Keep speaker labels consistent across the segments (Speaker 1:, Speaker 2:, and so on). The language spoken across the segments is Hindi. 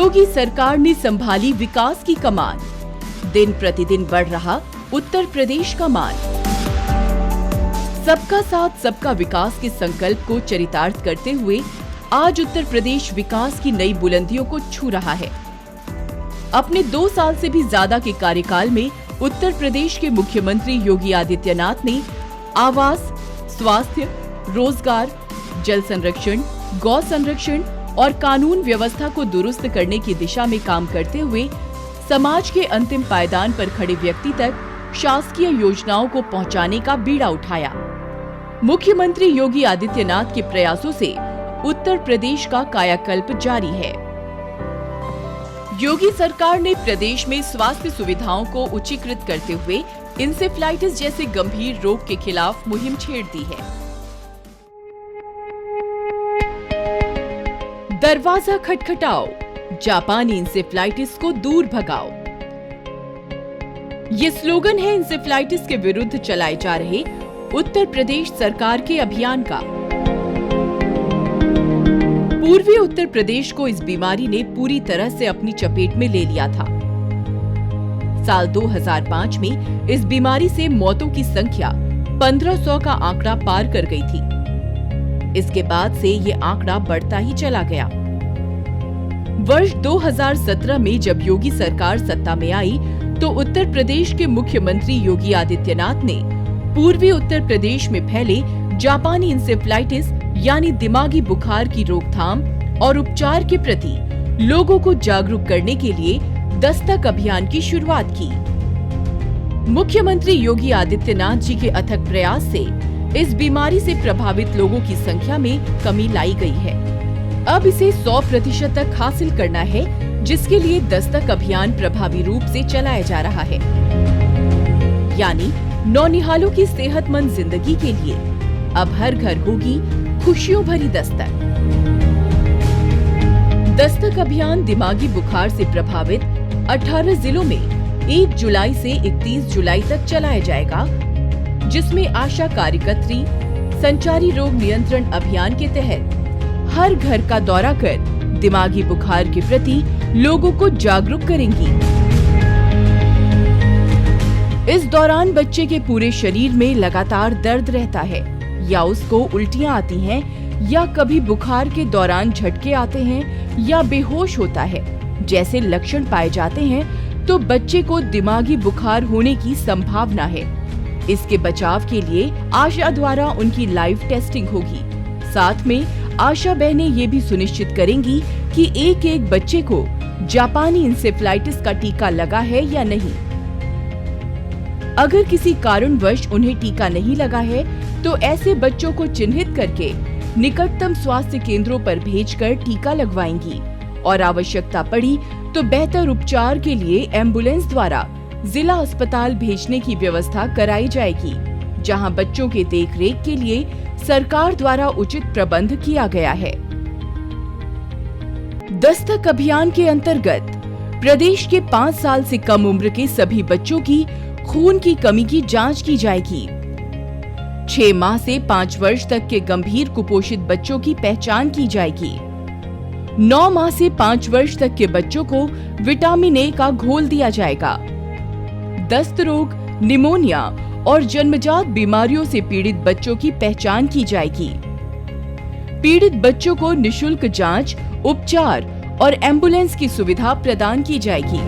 Speaker 1: योगी सरकार ने संभाली विकास की कमान, दिन प्रतिदिन बढ़ रहा उत्तर प्रदेश का मान। सबका साथ सबका विकास के संकल्प को चरितार्थ करते हुए आज उत्तर प्रदेश विकास की नई बुलंदियों को छू रहा है। अपने 2 साल से भी ज्यादा के कार्यकाल में उत्तर प्रदेश के मुख्यमंत्री योगी आदित्यनाथ ने आवास, स्वास्थ्य, रोजगार, जल संरक्षण, गौ संरक्षण और कानून व्यवस्था को दुरुस्त करने की दिशा में काम करते हुए समाज के अंतिम पायदान पर खड़े व्यक्ति तक शासकीय योजनाओं को पहुंचाने का बीड़ा उठाया। मुख्यमंत्री योगी आदित्यनाथ के प्रयासों से उत्तर प्रदेश का कायाकल्प जारी है। योगी सरकार ने प्रदेश में स्वास्थ्य सुविधाओं को उच्चीकृत करते हुए इंसेफ्लाइटिस जैसे गंभीर रोग के खिलाफ मुहिम छेड़ दी है। दरवाजा खटखटाओ, जापानी इंसेफ्लाइटिस को दूर भगाओ। ये स्लोगन है इंसेफ्लाइटिस के विरुद्ध चलाए जा रहे उत्तर प्रदेश सरकार के अभियान का। पूर्वी उत्तर प्रदेश को इस बीमारी ने पूरी तरह से अपनी चपेट में ले लिया था। साल 2005 में इस बीमारी से मौतों की संख्या 1500 का आंकड़ा पार कर गई थी। इसके बाद से ये आंकड़ा बढ़ता ही चला गया। वर्ष 2017 में जब योगी सरकार सत्ता में आई तो उत्तर प्रदेश के मुख्यमंत्री योगी आदित्यनाथ ने पूर्वी उत्तर प्रदेश में फैले जापानी इंसेफ्लाइटिस यानी दिमागी बुखार की रोकथाम और उपचार के प्रति लोगों को जागरूक करने के लिए दस्तक अभियान की शुरुआत की। मुख्यमंत्री योगी आदित्यनाथ जी के अथक प्रयास से इस बीमारी से प्रभावित लोगों की संख्या में कमी लाई गई है। अब इसे 100% तक हासिल करना है, जिसके लिए दस्तक अभियान प्रभावी रूप से चलाया जा रहा है। यानी नौनिहालों की सेहतमंद जिंदगी के लिए अब हर घर होगी खुशियों भरी दस्तक। दस्तक अभियान दिमागी बुखार से प्रभावित 18 जिलों में 1 जुलाई से 31 जुलाई तक चलाया जाएगा, जिसमें आशा कार्यकर्त्री संचारी रोग नियंत्रण अभियान के तहत हर घर का दौरा कर दिमागी बुखार के प्रति लोगों को जागरूक करेंगी। इस दौरान बच्चे के पूरे शरीर में लगातार दर्द रहता है या उसको उल्टियां आती हैं या कभी बुखार के दौरान झटके आते हैं या बेहोश होता है जैसे लक्षण पाए जाते हैं तो बच्चे को दिमागी बुखार होने की संभावना है। इसके बचाव के लिए आशा द्वारा उनकी लाइव टेस्टिंग होगी। साथ में आशा बहनें ये भी सुनिश्चित करेंगी कि एक बच्चे को जापानी इंसेफ्लाइटिस का टीका लगा है या नहीं। अगर किसी कारणवश उन्हें टीका नहीं लगा है तो ऐसे बच्चों को चिन्हित करके निकटतम स्वास्थ्य केंद्रों पर भेजकर टीका लगवाएंगी और आवश्यकता पड़ी तो बेहतर उपचार के लिए एम्बुलेंस द्वारा जिला अस्पताल भेजने की व्यवस्था कराई जाएगी, जहां बच्चों के देखरेख के लिए सरकार द्वारा उचित प्रबंध किया गया है। दस्तक अभियान के अंतर्गत प्रदेश के 5 साल से कम उम्र के सभी बच्चों की खून की कमी की जांच की जाएगी। 6 माह से 5 वर्ष तक के गंभीर कुपोषित बच्चों की पहचान की जाएगी। 9 माह से 5 वर्ष तक के बच्चों को विटामिन ए का घोल दिया जाएगा। दस्त रोग, निमोनिया और जन्मजात बीमारियों से पीड़ित बच्चों की पहचान की जाएगी। पीड़ित बच्चों को निशुल्क जांच, उपचार और एम्बुलेंस की सुविधा प्रदान की जाएगी।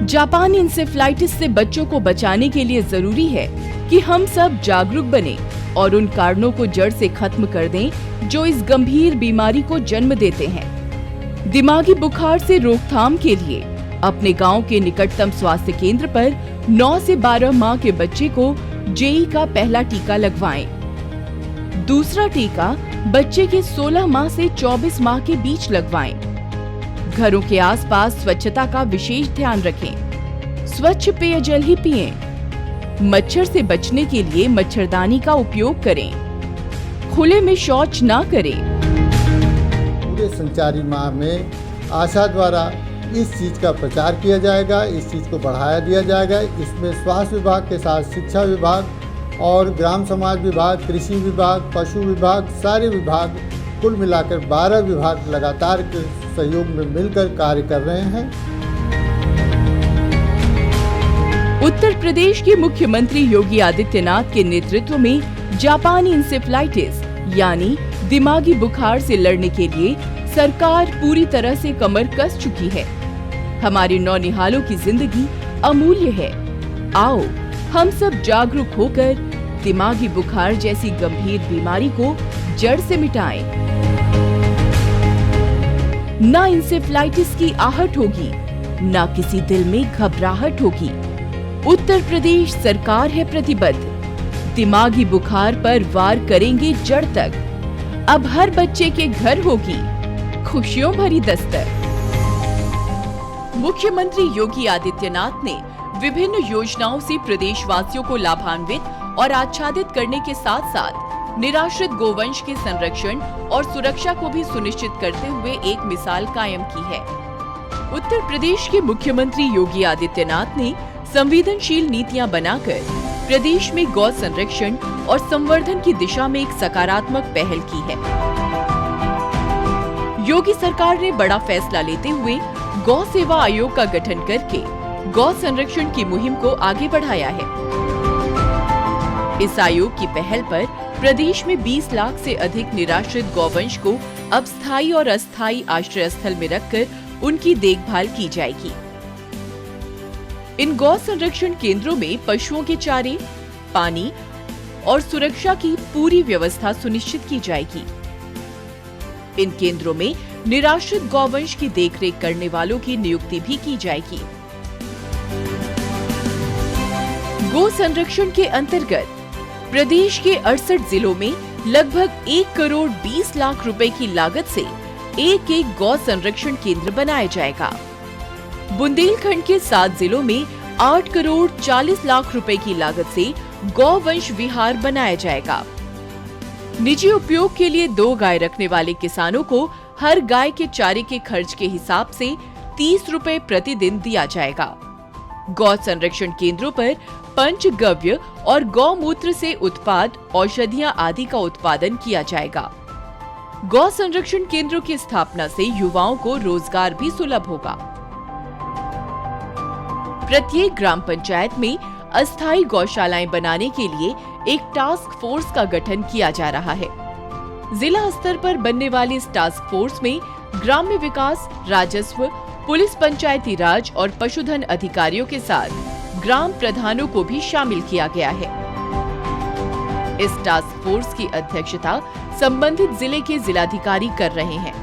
Speaker 1: जापानी इंसेफ्लाइटिस से बच्चों को बचाने के लिए जरूरी है कि हम सब जागरूक बने और उन कारणों को जड़ से खत्म कर दें जो इस गंभीर बीमारी को जन्म देते हैं। दिमागी बुखार से रोकथाम के लिए अपने गांव के निकटतम स्वास्थ्य केंद्र पर 9 से 12 माह के बच्चे को जेई का पहला टीका लगवाएं। दूसरा टीका बच्चे के 16 माह से 24 माह के बीच लगवाएं। घरों के आसपास स्वच्छता का विशेष ध्यान रखें। स्वच्छ पेयजल ही पिएं। मच्छर से बचने के लिए मच्छरदानी का उपयोग करें। खुले में शौच ना करें।
Speaker 2: पूरे संचारी माह में आशा द्वारा इस चीज़ का प्रचार किया जाएगा, इस चीज़ को बढ़ाया दिया जाएगा। इसमें स्वास्थ्य विभाग के साथ शिक्षा विभाग और ग्राम समाज विभाग, कृषि विभाग, पशु विभाग, सारे विभाग कुल मिलाकर 12 विभाग लगातार के सहयोग में मिलकर कार्य कर रहे हैं।
Speaker 1: उत्तर प्रदेश के मुख्यमंत्री योगी आदित्यनाथ के नेतृत्व में जापानी इंसेफ्लाइटिस यानी दिमागी बुखार से लड़ने के लिए सरकार पूरी तरह से कमर कस चुकी है। हमारे नौनिहालों की जिंदगी अमूल्य है। आओ हम सब जागरूक होकर दिमागी बुखार जैसी गंभीर बीमारी को जड़ से मिटाएं। ना इंसेफ्लाइटिस की आहट होगी, ना किसी दिल में घबराहट होगी। उत्तर प्रदेश सरकार है प्रतिबद्ध, दिमागी बुखार पर वार करेंगे जड़ तक। अब हर बच्चे के घर होगी खुशियों भरी दस्तक। मुख्यमंत्री योगी आदित्यनाथ ने विभिन्न योजनाओं से प्रदेशवासियों को लाभान्वित और आच्छादित करने के साथ साथ निराश्रित गोवंश के संरक्षण और सुरक्षा को भी सुनिश्चित करते हुए एक मिसाल कायम की है। उत्तर प्रदेश के मुख्यमंत्री योगी आदित्यनाथ ने संवेदनशील नीतियां बनाकर प्रदेश में गौ संरक्षण और संवर्धन की दिशा में एक सकारात्मक पहल की है। योगी सरकार ने बड़ा फैसला लेते हुए गौ सेवा आयोग का गठन करके गौ संरक्षण की मुहिम को आगे बढ़ाया है। इस आयोग की पहल पर प्रदेश में 20 लाख से अधिक निराश्रित गौवंश को अब स्थायी और अस्थायी आश्रय स्थल में रखकर उनकी देखभाल की जाएगी। इन गौ संरक्षण केंद्रों में पशुओं के चारे, पानी और सुरक्षा की पूरी व्यवस्था सुनिश्चित की जाएगी। इन केंद्रों में निराश्रित गौवंश की देखरेख करने वालों की नियुक्ति भी की जाएगी। गौ संरक्षण के अंतर्गत प्रदेश के 68 जिलों में लगभग 1 करोड़ 20 लाख रुपए की लागत से एक गौ संरक्षण केंद्र बनाया जाएगा। बुंदेलखंड के 7 जिलों में 8 करोड़ 40 लाख रुपए की लागत से गौवंश विहार बनाया जाएगा। निजी उपयोग के लिए 2 गाय रखने वाले किसानों को हर गाय के चारे के खर्च के हिसाब से 30 रुपए प्रतिदिन दिया जाएगा। गौ संरक्षण केंद्रों पर पंचगव्य और गौमूत्र से उत्पाद औषधियां आदि का उत्पादन किया जाएगा। गौ संरक्षण केंद्रों की स्थापना से युवाओं को रोजगार भी सुलभ होगा। प्रत्येक ग्राम पंचायत में अस्थायी गौशालाएं बनाने के लिए एक टास्क फोर्स का गठन किया जा रहा है। जिला स्तर पर बनने वाली इस टास्क फोर्स में ग्राम्य विकास, राजस्व, पुलिस, पंचायती राज और पशुधन अधिकारियों के साथ ग्राम प्रधानों को भी शामिल किया गया है। इस टास्क फोर्स की अध्यक्षता संबंधित जिले के जिलाधिकारी कर रहे हैं,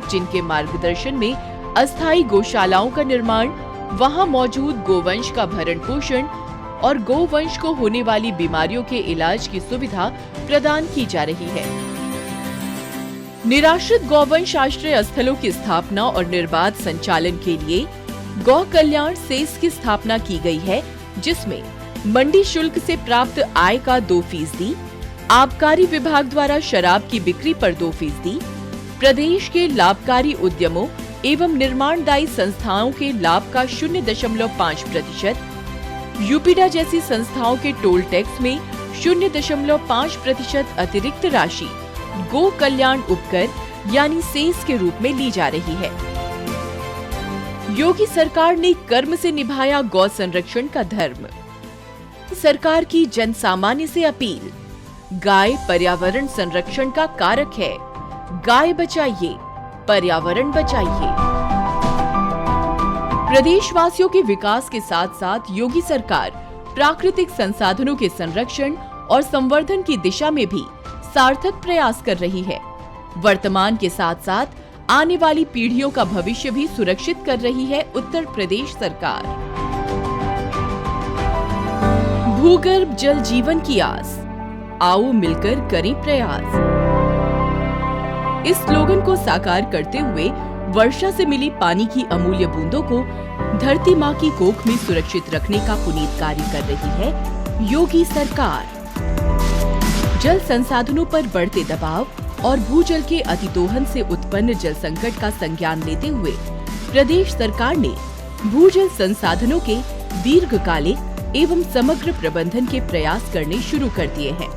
Speaker 1: जिनके मार्गदर्शन में अस्थायी गौशालाओं का निर्माण, वहां मौजूद गोवंश का भरण पोषण और गोवंश को होने वाली बीमारियों के इलाज की सुविधा प्रदान की जा रही है। निराश्रित गौवंश आश्रय स्थलों की स्थापना और निर्बाध संचालन के लिए गौ कल्याण सेस की स्थापना की गई है, जिसमें मंडी शुल्क से प्राप्त आय का 2%, आबकारी विभाग द्वारा शराब की बिक्री पर 2%, प्रदेश के लाभकारी उद्यमों एवं निर्माणदायी संस्थाओं के लाभ का 0.5%, यूपीडा जैसी संस्थाओं के टोल टैक्स में 0.5% अतिरिक्त राशि गो कल्याण उपकर यानी सेस के रूप में ली जा रही है। योगी सरकार ने कर्म से निभाया गौ संरक्षण का धर्म। सरकार की जन सामान्य से अपील, गाय पर्यावरण संरक्षण का कारक है। गाय बचाइए, पर्यावरण बचाइए। प्रदेशवासियों के विकास के साथ साथ योगी सरकार प्राकृतिक संसाधनों के संरक्षण और संवर्धन की दिशा में भी सार्थक प्रयास कर रही है। वर्तमान के साथ साथ आने वाली पीढ़ियों का भविष्य भी सुरक्षित कर रही है उत्तर प्रदेश सरकार। भूगर्भ जल जीवन की आस, आओ मिलकर करें प्रयास। इस स्लोगन को साकार करते हुए वर्षा से मिली पानी की अमूल्य बूंदों को धरती माँ की कोख में सुरक्षित रखने का पुनीत कार्य कर रही है योगी सरकार। जल संसाधनों पर बढ़ते दबाव और भूजल के अतिदोहन से उत्पन्न जल संकट का संज्ञान लेते हुए प्रदेश सरकार ने भूजल संसाधनों के दीर्घकालिक एवं समग्र प्रबंधन के प्रयास करने शुरू कर दिए हैं।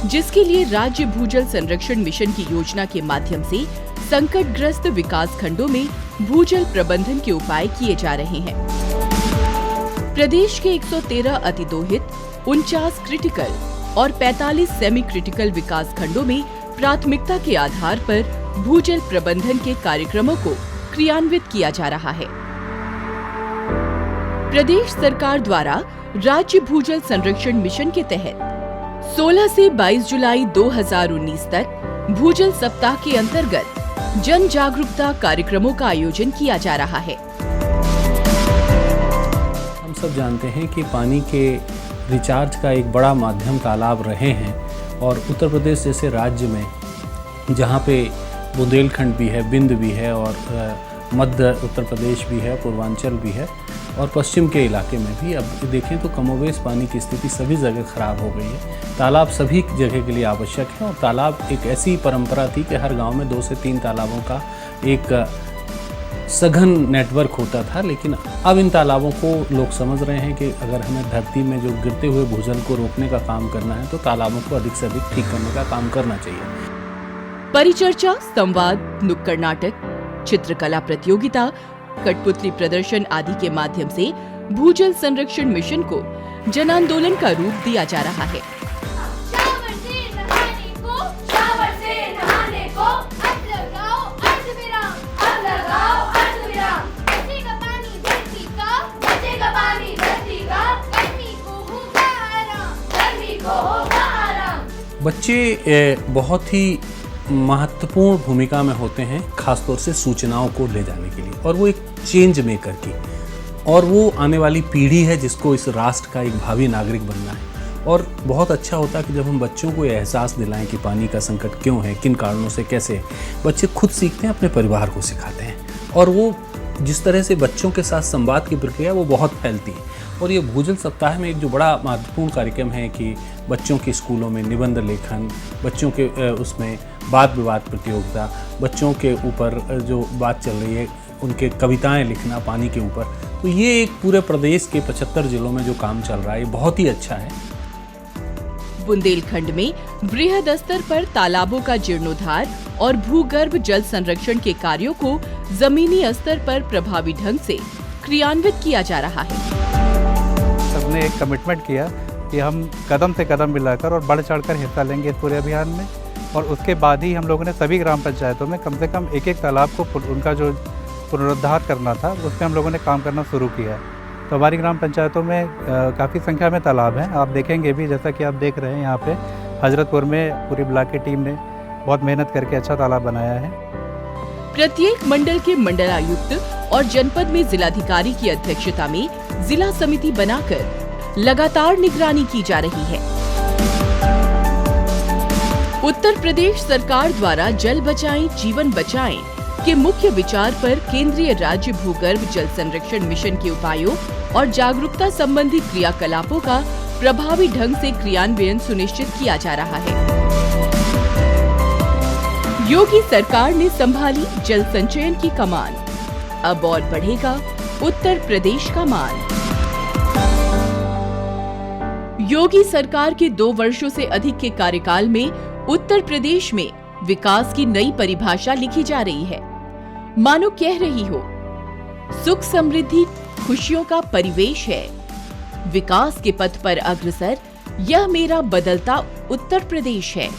Speaker 1: जिसके लिए राज्य भूजल संरक्षण मिशन की योजना के माध्यम से संकटग्रस्त विकास खंडों में भूजल प्रबंधन के उपाय किए जा रहे हैं। प्रदेश के 113 अतिदोहित, 49 क्रिटिकल और 45 सेमी क्रिटिकल विकास खंडों में प्राथमिकता के आधार पर भूजल प्रबंधन के कार्यक्रमों को क्रियान्वित किया जा रहा है। प्रदेश सरकार द्वारा राज्य भूजल संरक्षण मिशन के तहत 16 से 22 जुलाई 2019 तक भूजल सप्ताह के अंतर्गत जन जागरूकता कार्यक्रमों का आयोजन किया जा रहा है।
Speaker 3: हम सब जानते हैं कि पानी के रिचार्ज का एक बड़ा माध्यम तालाब रहे हैं और उत्तर प्रदेश जैसे राज्य में जहाँ पे बुंदेलखंड भी है, बिंद भी है और मध्य उत्तर प्रदेश भी है, पूर्वांचल भी है और पश्चिम के इलाके में भी अब देखें तो कमोबेश पानी की स्थिति सभी जगह खराब हो गई है। तालाब सभी जगह के लिए आवश्यक है और तालाब एक ऐसी परंपरा थी कि हर गांव में 2 से 3 तालाबों का एक सघन नेटवर्क होता था, लेकिन अब इन तालाबों को लोग समझ रहे हैं कि अगर हमें धरती में जो गिरते हुए भूजल को रोकने का काम करना है तो तालाबों को अधिक से अधिक ठीक करने का काम करना चाहिए।
Speaker 1: परिचर्चा, संवाद, नुक्कड़ नाटक, चित्रकला प्रतियोगिता, कठपुतली प्रदर्शन आदि के माध्यम से भूजल संरक्षण मिशन को जन आंदोलन का रूप दिया जा रहा है।
Speaker 4: शावर से नहाने को, शावर से नहाने को, अब लगाओ अर्धविराम, अब लगाओ अर्धविराम। बचेगा पानी धरती का, बचेगा पानी धरती का, गर्मी को होगा आराम, गर्मी को होगा आराम।
Speaker 3: बच्चे बहुत ही महत्वपूर्ण भूमिका में होते हैं, खासतौर से सूचनाओं को ले जाने के लिए, और वो एक चेंज मेकर की, और वो आने वाली पीढ़ी है जिसको इस राष्ट्र का एक भावी नागरिक बनना है। और बहुत अच्छा होता है कि जब हम बच्चों को ये एहसास दिलाएं कि पानी का संकट क्यों है, किन कारणों से, कैसे। बच्चे खुद सीखते हैं, अपने परिवार को सिखाते हैं, और वो जिस तरह से बच्चों के साथ संवाद की प्रक्रिया वो बहुत फैलती है। और ये भूजल सप्ताह में एक जो बड़ा महत्वपूर्ण कार्यक्रम है कि बच्चों के स्कूलों में निबंध लेखन, बच्चों के उसमें वाद विवाद प्रतियोगिता, बच्चों के ऊपर जो बात चल रही है उनके कविताएं लिखना पानी के ऊपर, तो ये एक पूरे प्रदेश के 75 जिलों में जो काम चल रहा है ये बहुत ही अच्छा है।
Speaker 1: बुंदेलखंड में बृहद स्तर पर तालाबों का जीर्णोद्धार और भूगर्भ जल संरक्षण के कार्यों को जमीनी स्तर पर प्रभावी ढंग से क्रियान्वित किया जा रहा है।
Speaker 5: सबने एक कमिटमेंट किया कि हम कदम से कदम मिलाकर और बढ़ चढ़कर हिस्सा लेंगे इस पूरे अभियान में, और उसके बाद ही हम लोगों ने सभी ग्राम पंचायतों में कम से कम एक तालाब को उनका जो पुनरुद्धार करना था उसमें हम लोगों ने काम करना शुरू किया। तो हमारी ग्राम पंचायतों में काफ़ी संख्या में तालाब हैं। आप देखेंगे भी, जैसा कि आप देख रहे हैं यहाँ पे हजरतपुर में पूरी ब्लॉक की टीम ने बहुत मेहनत करके अच्छा तालाब बनाया है।
Speaker 1: प्रत्येक मंडल के मंडलायुक्त और जनपद में जिलाधिकारी की अध्यक्षता में जिला समिति बनाकर लगातार निगरानी की जा रही है। उत्तर प्रदेश सरकार द्वारा जल बचाएं, जीवन बचाएं के मुख्य विचार पर केंद्रीय राज्य भूगर्भ जल संरक्षण मिशन के उपायों और जागरूकता संबंधी क्रियाकलापों का प्रभावी ढंग से क्रियान्वयन सुनिश्चित किया जा रहा है। योगी सरकार ने संभाली जल संचयन की कमान, अब और बढ़ेगा उत्तर प्रदेश का मान। योगी सरकार के 2 वर्षों से अधिक के कार्यकाल में उत्तर प्रदेश में विकास की नई परिभाषा लिखी जा रही है। मानो कह रही हो, सुख समृद्धि खुशियों का परिवेश है, विकास के पथ पर अग्रसर यह मेरा बदलता उत्तर प्रदेश है।